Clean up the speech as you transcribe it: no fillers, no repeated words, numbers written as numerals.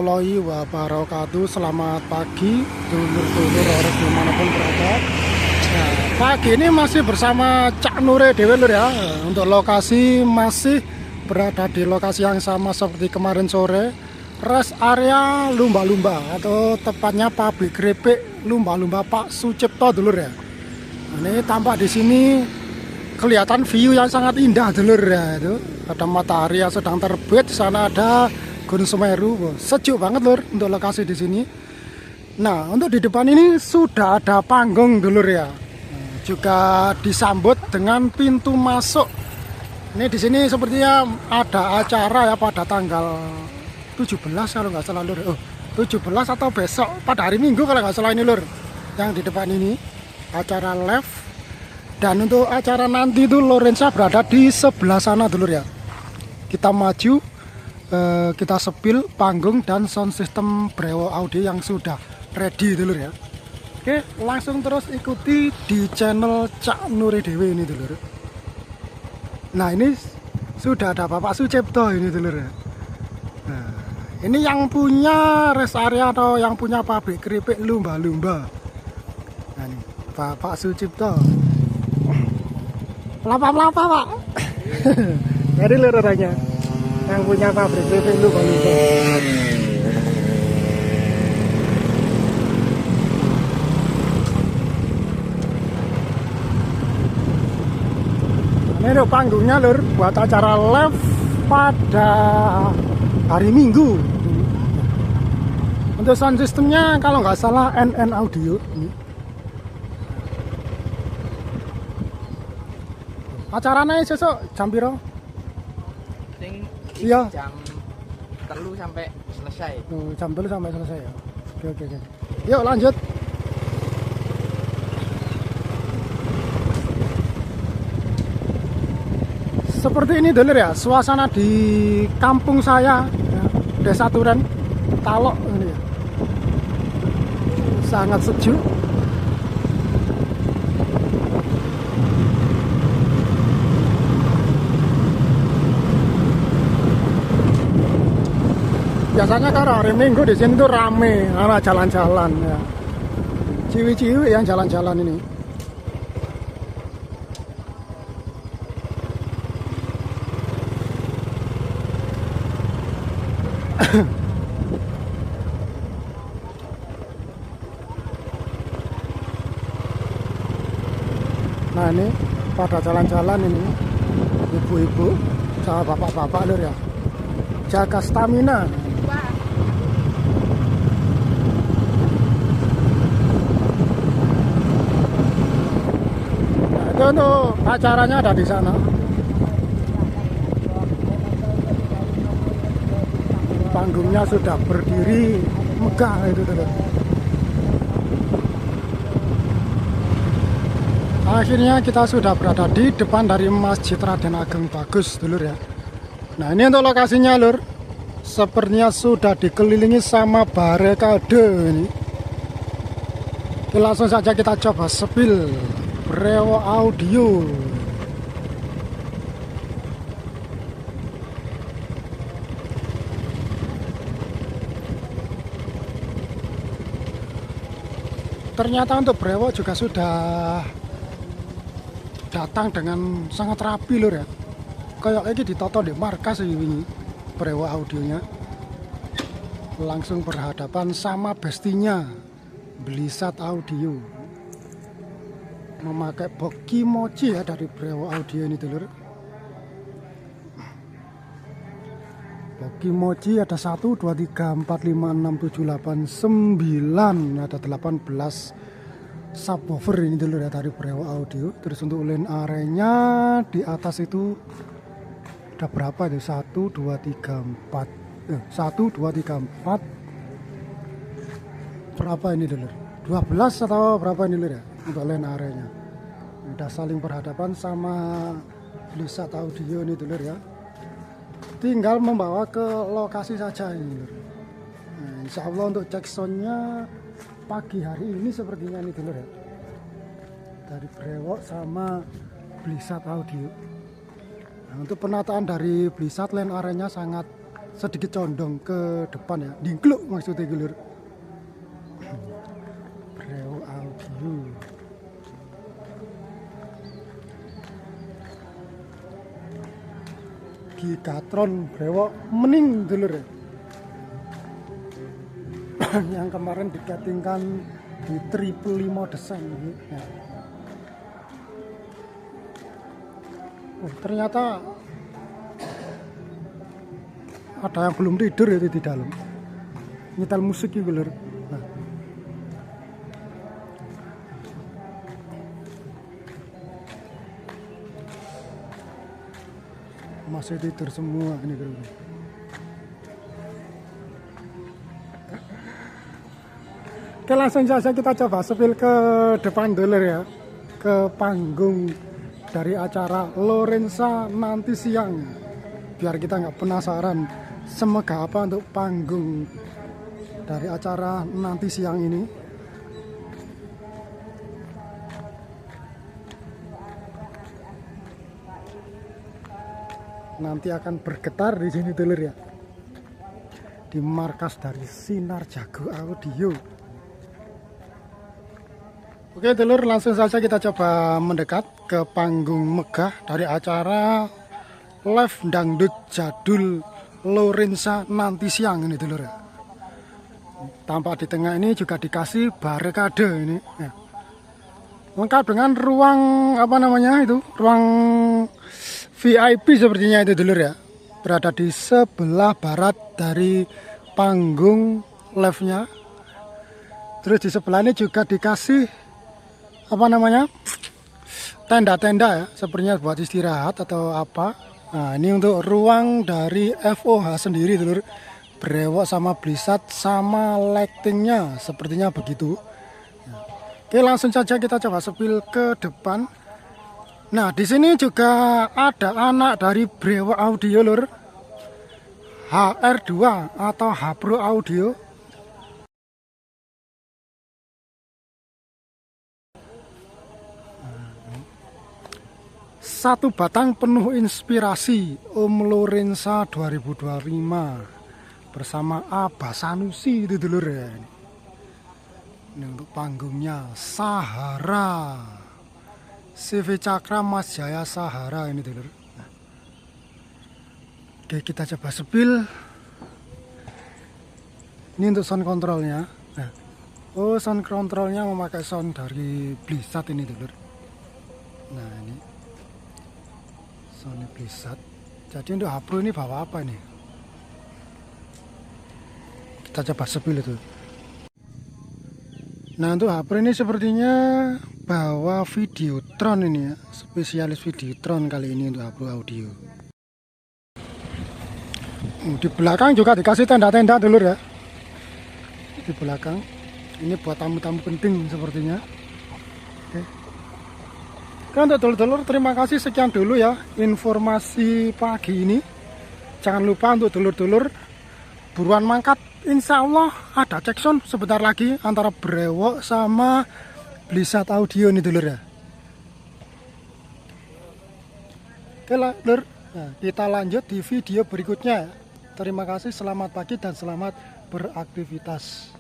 Warahmatullahi wabarakatuh. Selamat pagi dulur-dulur orang dimanapun berada. Nah, pagi ini masih bersama Cak Nure Dewe Lur ya. Untuk lokasi masih berada di lokasi yang sama seperti kemarin sore. Rest area lumba-lumba atau tepatnya pabrik keripik lumba-lumba Pak Sucipto dulur ya. Nah, ini tampak di sini kelihatan view yang sangat indah dulur ya. Itu ada matahari yang sedang terbit, di sana ada Gunung Semeru. Sejuk banget lur untuk lokasi di sini. Nah, untuk di depan ini sudah ada panggung dulur ya. Juga disambut dengan pintu masuk. Ini di sini sepertinya ada acara ya pada tanggal 17 kalau nggak salah lur. 17 atau besok pada hari Minggu kalau nggak salah ini lur. Yang di depan ini acara live. Dan untuk acara nanti itu Lorenza berada di sebelah sana dulur ya. Kita maju, kita sepil panggung dan sound system Brewo Audio yang sudah ready dulur ya. Oke, langsung terus ikuti di channel Cak Nure Dewe ini dulur. Nah, ini sudah ada Bapak Sucipto ini dulur ya. Nah, ini yang punya rest area atau yang punya pabrik keripik lumba-lumba. Nah, ini Bapak Sucipto. Pelapa-pelapa Pak. Jadi lur orangnya yang punya pabrik keripik lumba-lumba. Ini loh panggungnya lur buat acara live pada hari Minggu. Untuk sound systemnya kalau nggak salah NN Audio. Acaranya sesuk jam piro? Iya. Jam 3 sampai selesai. Jam 3 sampai selesai ya. Oke. Yuk lanjut. Seperti ini dulur ya, suasana di kampung saya ya, Desa Turen, Talok ini ya. Sangat sejuk. Biasanya kalau hari Minggu di sini tuh rame, anak jalan-jalan ya. Ciwi-ciwi yang jalan-jalan ini. Nah, ini pada jalan-jalan ini ibu-ibu sama bapak-bapak lur ya. Jaga stamina. Itu untuk acaranya ada di sana. Panggungnya sudah berdiri megah itu dulu. Akhirnya kita sudah berada di depan dari Masjid Raden Ageng Bagus dulur ya. Nah, ini untuk lokasinya lur. Sepertinya sudah dikelilingi sama barikade ini. Oke, langsung saja kita coba sepil Brewo Audio. Ternyata untuk Brewo juga sudah datang dengan sangat rapi lur ya. Kayak lagi ditoto di markas ini Brewo Audionya. Langsung berhadapan sama bestinya Blisat Audio. Memakai box kimochi ya dari Brewo Audio ini dulur. Box kimochi ada 1, 2, 3, 4, 5, 6, 7, 8, 9. Ada 18 subwoofer ini dulur ya dari Brewo Audio. Terus untuk line arenya di atas itu ada berapa itu? 1, 2, 3, 4. 1, 2, 3, 4. Berapa ini dulur? 12 atau berapa ini dulur ya? Untuk line arenya. Udah saling berhadapan sama Blisat Audio ini dulur ya. Tinggal membawa ke lokasi saja ini dulur. Nah, insya Allah untuk cek soundnya pagi hari ini sepertinya ini dulur ya. Dari Brewo sama Blisat Audio. Nah, untuk penataan dari Blisat line arenya sangat sedikit condong ke depan ya, dingkluk maksudnya Lur. Brewok Audio. Gigatron brewok mening Lur ya. Yang kemarin dikatingkan di 555 desain ya. Oh, ternyata ada yang belum tidur itu di dalam nyetel musik gitu Lur. Nah. Masih tidur semua ini Lur. Oke, langsung saja kita coba sepil ke depan dulu ya, ke panggung dari acara Lorenza nanti siang, biar kita nggak penasaran semegah apa untuk panggung dari acara nanti siang ini. Nanti akan bergetar di sini dulur ya, di markas dari Sinar Jago Audio. Oke dulur, langsung saja kita coba mendekat ke panggung megah dari acara live dangdut jadul Lorenza nanti siang ini dulur ya. Tampak di tengah ini juga dikasih barikade ini ya. Lengkap dengan ruang apa namanya itu, ruang VIP sepertinya itu dulur ya. Berada di sebelah barat dari panggung live-nya. Terus di sebelah ini juga dikasih apa namanya, tenda-tenda ya, sepertinya buat istirahat atau apa. Nah ini untuk ruang dari FOH sendiri dulur, brewok sama blisat sama lightingnya sepertinya begitu. Oke, langsung saja kita coba sepil ke depan. Nah di sini juga ada anak dari Brewok Audio lur, HR2 atau Hapro Audio. Satu batang penuh inspirasi Om Lorenza 2025 bersama Abah Sanusi itu dulur ya. Ini untuk panggungnya Sahara CV Cakra Mas Jaya Sahara ini dulur. Nah. Oke, kita coba sepil. Ini untuk sound controlnya. Nah. Oh, sound controlnya memakai sound dari Blisat ini dulur. Nah ini Sony Blisat. Jadi untuk Hapro ini bawa apa ini? Kita coba sepil itu. Nah untuk Hapro ini sepertinya bawa Videotron ini ya, spesialis Videotron kali ini untuk Hapro Audio. Di belakang juga dikasih tenda-tenda dulur ya. Di belakang ini buat tamu-tamu penting sepertinya. Oke. Oke, untuk dulur-dulur terima kasih, sekian dulu ya informasi pagi ini. Jangan lupa untuk dulur-dulur buruan mangkat, insya Allah ada cek sound sebentar lagi antara Brewok sama Blisat Audio nih dulur ya. Oke lah dulur, nah, kita lanjut di video berikutnya ya. Terima kasih, selamat pagi dan selamat beraktivitas.